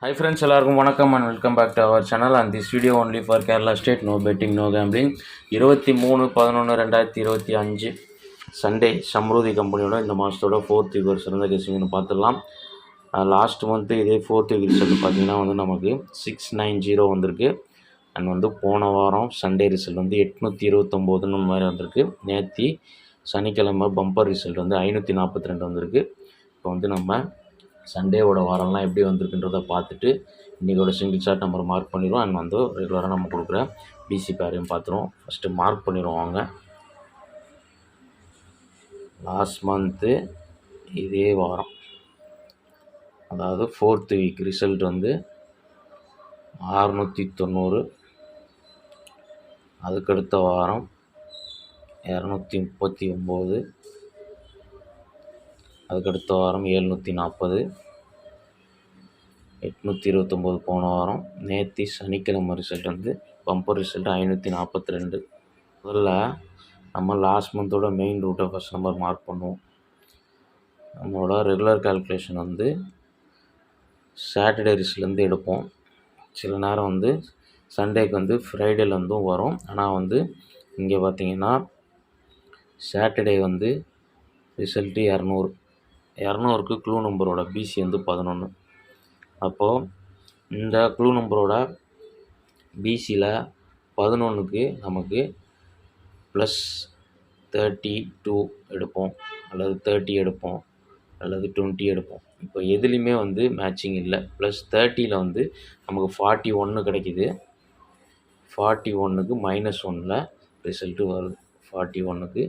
Hi friends, எல்லாருக்கும் வணக்கம் and welcome back to our channel and this video only for Kerala State, no betting, no gambling. 23/11/2025 Sunday Samriddhi கம்பெனியோட இந்த மாதத்தோட fourth week சிறந்த கெஸிங்னு பார்த்துடலாம். Last month இதே ஃபோர்த் வீக் ரிசல்ட் பார்த்தீங்கன்னா நமக்கு 690 வந்திருக்கு. அண்ட் போன வாரம் சண்டே ரிசல்ட் 829 மாதிரி வந்திருக்கு. நேற்று சனிக்கிழமை பம்பர் ரிசல்ட் 542 வந்திருக்கு. இப்போ நம்ம சண்டேவோட வாரம்லாம் எப்படி வந்திருக்குன்றதை பார்த்துட்டு இன்றைக்கோட சிங்கிள் சார்ட் நம்பர் மார்க் பண்ணிடுவோம். அண்ட் ரெகுலராக நம்ம கொடுக்குற பிசி பேரையும் பார்த்துருவோம். ஃபஸ்ட்டு மார்க் பண்ணிடுவோம் வாங்க. லாஸ்ட் மந்த்து இதே வாரம், அதாவது ஃபோர்த் வீக் ரிசல்ட் 690. அதுக்கடுத்த வாரம் 239. அதுக்கடுத்த வாரம் 740. 829 போன வாரம். நேற்று சனிக்கிழமை ரிசல்ட் பம்பர் ரிசல்ட் 542. முதல்ல நம்ம லாஸ்ட் மந்தோட மெயின் ரூட்டை ஃபஸ்ட் நம்பர் மார்க் பண்ணுவோம். நம்மளோட ரெகுலர் கால்குலேஷன் சாட்டர்டே ரிசல்ட்லேருந்து எடுப்போம். சில நேரம் சண்டேக்கு ஃப்ரைடேலேருந்தும் வரும். ஆனால் இங்கே பார்த்தீங்கன்னா சாட்டர்டே ரிசல்ட்டு 200. 200க்கு க்ளூ நம்பரோட பிசி 11. அப்போது இந்த க்ளூ நம்பரோட பிசியில் 11க்கு நமக்கு +32 எடுப்போம், அல்லது 30 எடுப்போம், அல்லது 20 எடுப்போம். இப்போ எதுலேயுமே மேட்சிங் இல்லை. +30ல் நமக்கு 41 கிடைக்கிது. 41க்கு -1ல் ரிசல்ட்டு வருது. 41க்கு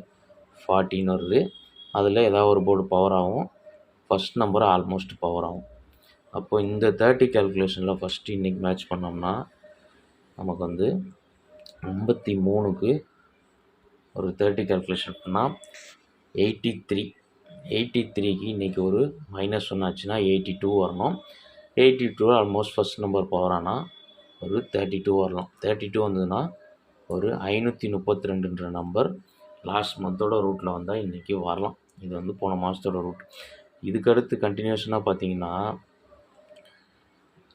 14 வருது. அதில் ஏதாவது ஒரு போர்டு பவர் ஆகும், ஃபஸ்ட் நம்பர் ஆல்மோஸ்ட் பவர் ஆகும். அப்போ இந்த 30 கால்குலேஷனில் ஃபஸ்ட்டு இன்றைக்கி மேட்ச் பண்ணோம்னா நமக்கு 53க்கு ஒரு 30 கால்குலேஷன் பண்ணால் 83. 83க்கு இன்றைக்கி ஒரு -1 ஆச்சுன்னா 82 வரணும். 82 ஆல்மோஸ்ட் ஃபஸ்ட் நம்பர் பவர் ஆனால் ஒரு 32 வரலாம். 32 வந்ததுன்னா ஒரு 532ன்ற நம்பர் லாஸ்ட் மந்தோட ரூட்டில் வந்தால் இன்றைக்கி வரலாம். இது போன மாதத்தோட ரூட். இதுக்கடுத்து கண்டினியூஷனாக பார்த்தீங்கன்னா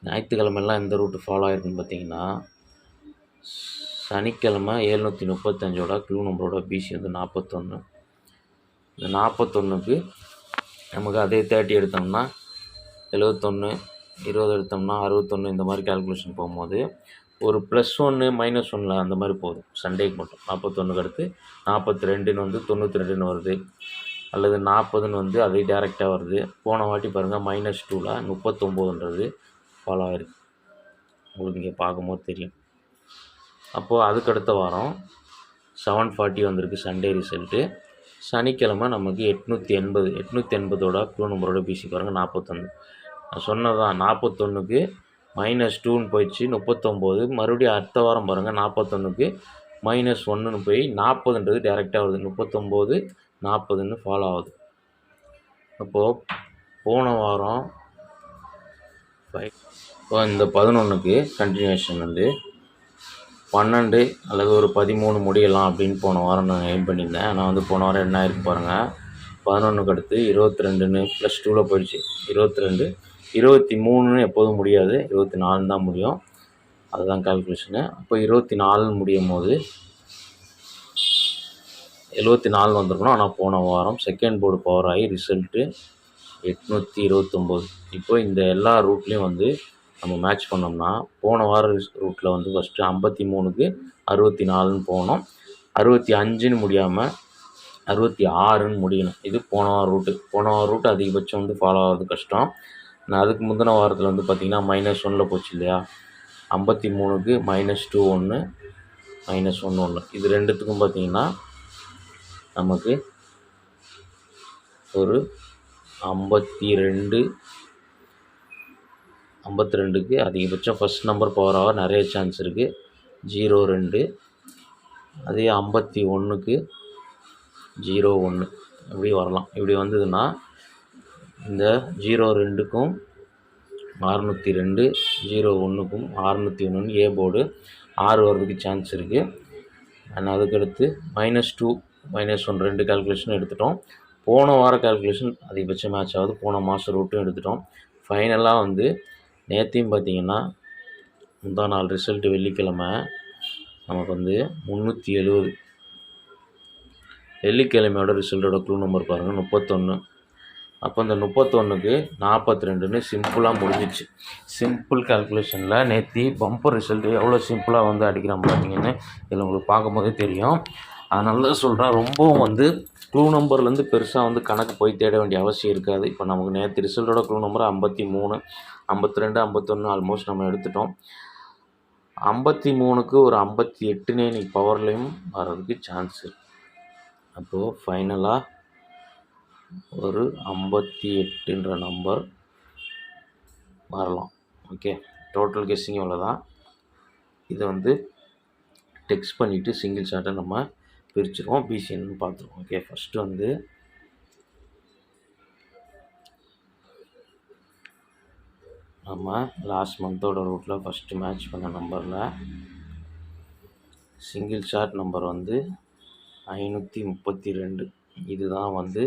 ஞாயிற்றுக்கிழமெல்லாம் எந்த ரூட்டு ஃபாலோ ஆகிருக்குன்னு பார்த்தீங்கன்னா சனிக்கிழமை 735ஓட க்ளூ நம்பரோட பிசி 41. இந்த 41க்கு நமக்கு அதே 30 எடுத்தோம்னா 71, 20 எடுத்தோம்னா 61. இந்த மாதிரி கால்குலேஷன் போகும்போது ஒரு +1 -1ல் அந்த மாதிரி போகுது சண்டேக்கு மட்டும். 41க்கு அடுத்து 42ன்னு 92ன்னு வருது, அல்லது 40ன்னு அதே டேரெக்டாக வருது. போன வாட்டி பாருங்கள் -2ல் 39ன்றது ஃபாலோ ஆகிருக்கு. உங்களுக்கு இங்கே பார்க்கும்போது தெரியும். அப்போது அதுக்கடுத்த வாரம் 740 வந்திருக்கு சண்டே ரிசல்ட்டு. சனிக்கிழமை நமக்கு 880. 880ஓட க்ளூ நம்பரோட பிசி பாருங்கள் 41. நான் சொன்னதான் 41க்கு -2ன்னு போயிடுச்சு 39. மறுபடியும் அடுத்த வாரம் பாருங்கள் 41க்கு -1ன்னு போய் 40ன்றது டேரெக்டாக வருது. 39, 40ன்னு ஃபாலோ ஆகுது. அப்போது போன வாரம் இப்போ இந்த 11க்கு கண்டினியூஷன் 12 அல்லது ஒரு 13 முடியலாம் அப்படின்னு போன வாரம் நான் எய்ம் பண்ணியிருந்தேன். ஆனால் போன வாரம் என்ன ஆயிருக்கு பாருங்கள். 11க்கு அடுத்து 22ன்னு +2ல் போயிடுச்சு. 22, 23ன்னு எப்போதும் முடியாது, 24 தான் முடியும். அதுதான் கால்குலேஷனு. அப்போ 24 முடியும் போது 74 வந்திருக்கணும். ஆனால் போன வாரம் செகண்ட் போர்டு பவர் ஆகி ரிசல்ட்டு 829. இப்போ இந்த எல்லா ரூட்லேயும் நம்ம மேட்ச் பண்ணோம்னா போன வார ரூட்டில் ஃபஸ்ட்டு 53க்கு 64ன்னு போனோம். 65ன்னு முடியாமல் 66ன்னு முடியணும். இது போன வார ரூட்டு. போன வார ரூட்டு அதிகபட்சம் ஃபாலோ ஆகிறது கஷ்டம். நான் அதுக்கு முந்தின வாரத்தில் பார்த்திங்கன்னா -1ல் போச்சு இல்லையா. 53க்கு -2 1, -1 1. இது ரெண்டுத்துக்கும் பார்த்திங்கன்னா நமக்கு ஒரு 52க்கு அதிகபட்சம் ஃபஸ்ட் நம்பர் பவர் ஆக நிறைய சான்ஸ் இருக்குது. 02. அதே 51க்கு 01 இப்படி வரலாம். இப்படி வந்ததுன்னா இந்த 02க்கும் 602, 01க்கும் 601 ஏ போர்டு 6 வர்றதுக்கு சான்ஸ் இருக்குது. அண்ட் அதுக்கடுத்து -2, -1 2 கால்குலேஷன் எடுத்துட்டோம். போன வார கால்குலேஷன் அதிகபட்சம் மேட்ச் ஆகுது. போன மாதம் ரூட்டும் எடுத்துட்டோம். ஃபைனலாக நேற்றையும் பார்த்தீங்கன்னா முந்தா நாள் ரிசல்ட்டு வெள்ளிக்கிழமை நமக்கு வந்து 370. வெள்ளிக்கிழமையோட ரிசல்ட்டோட க்ளூ நம்பர் பாருங்கள் 31. அப்போ இந்த 31க்கு 42ன்னு சிம்பிளாக முடிஞ்சிச்சு. சிம்பிள் கால்குலேஷனில் நேற்று பம்பர் ரிசல்ட்டு எவ்வளோ சிம்பிளாக வந்து அடிக்கிறோம் பார்த்தீங்கன்னு இதில் உங்களுக்கு பார்க்கும்போதே தெரியும். அதனால தான் சொல்கிறேன், ரொம்பவும் வந்து க்ளூ நம்பர்லேருந்து பெருசாக வந்து கணக்கு போய் தேட வேண்டிய அவசியம் இருக்காது. இப்போ நமக்கு நேற்று ரிசல்ட்டோட க்ளூ நம்பர் 53, 52, 51 ஆல்மோஸ்ட் நம்ம எடுத்துட்டோம். 53க்கு ஒரு 58னே இன்னைக்கு பவர்லேயும் வர்றதுக்கு சான்ஸ் இருக்குது. அப்போது ஃபைனலாக ஒரு 58ன்ற நம்பர் வரலாம். ஓகே, டோட்டல் கெஸ்ஸிங் இவ்வளோ தான். இதை வந்து டெக்ஸ்ட் பண்ணிவிட்டு சிங்கிள் ஷாட்டை நம்ம பிரிச்சுருவோம், பிசிஎன்னு பார்த்துருவோம். ஓகே, ஃபஸ்ட்டு வந்து நம்ம லாஸ்ட் மந்தோட ரூட்டில் ஃபஸ்ட்டு மேட்ச் பண்ண நம்பரில் சிங்கிள் ஷாட் நம்பர் வந்து 532. இதுதான் வந்து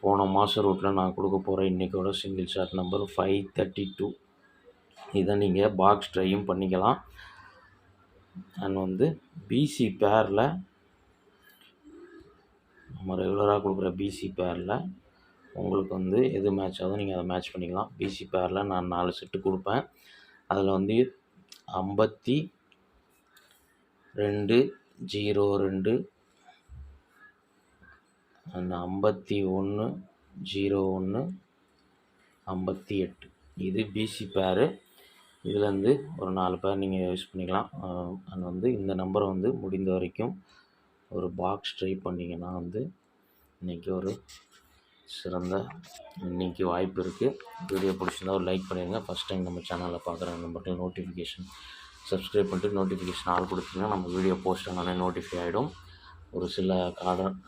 போன மாதம் ரூட்டில் நான் கொடுக்க போகிற இன்றைக்கோட சிங்கிள் ஷாட் நம்பர் 532. இதை நீங்கள் பாக்ஸ் ட்ரையும் பண்ணிக்கலாம். அண்ட் வந்து பிசி பேரில் நம்ம ரெகுலராக கொடுக்குற பிசி பேரில் உங்களுக்கு வந்து எது மேட்ச் ஆகுதோ நீங்கள் அதை மேட்ச் பண்ணிக்கலாம். பிசி பேரில் நான் 4 செட்டு கொடுப்பேன். அதில் வந்து 5202 அண்ட் 5101 58. இது பிசி பேரு. இதுலேருந்து ஒரு 4 பேர் நீங்கள் யூஸ் பண்ணிக்கலாம். அண்ட் வந்து இந்த நம்பரை வந்து முடிந்த வரைக்கும் ஒரு பாக்ஸ் ட்ரை பண்ணிங்கன்னா வந்து இன்றைக்கி ஒரு சிறந்த இன்றைக்கி வாய்ப்பு இருக்குது. வீடியோ பிடிச்சிருந்தா ஒரு லைக் பண்ணிடுங்க. ஃபஸ்ட் டைம் நம்ம சேனலில் பார்க்குற நம்பர்கள் நோட்டிஃபிகேஷன் சப்ஸ்கிரைப் பண்ணிட்டு நோட்டிஃபிகேஷன் ஆல் கொடுத்தீங்கன்னா நம்ம வீடியோ போஸ்ட் ஆனாலே நோட்டிஃபை ஆகிடும். ஒரு சில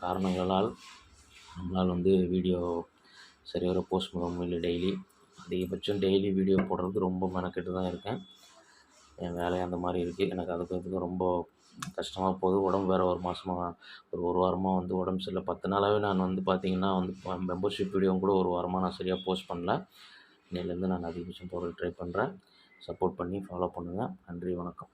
காரணங்களால் நம்மளால் வந்து வீடியோ சரிவர போஸ்ட் பண்ண முடியல. அதிகபட்சம் டெய்லி வீடியோ போடுறதுக்கு ரொம்ப மெனக்கெட்டு தான் இருக்கேன். என் வேலை அந்த மாதிரி இருக்குது. எனக்கு அதுக்கு ரொம்ப கஷ்டமாக போகுது. உடம்பு வேறு ஒரு மாதமாக ஒரு வாரமாக வந்து உடம்பு சரியில்லை. 10 நாளாகவே நான் வந்து பார்த்திங்கன்னா வந்து மெம்பர்ஷிப் வீடியோவும் கூட ஒரு வாரமாக நான் சரியாக போஸ்ட் பண்ணல. இன்னையிலேருந்து நான் அதிகபட்சம் போட ட்ரை பண்ணுறேன். சப்போர்ட் பண்ணி ஃபாலோ பண்ணுங்கள். நன்றி, வணக்கம்.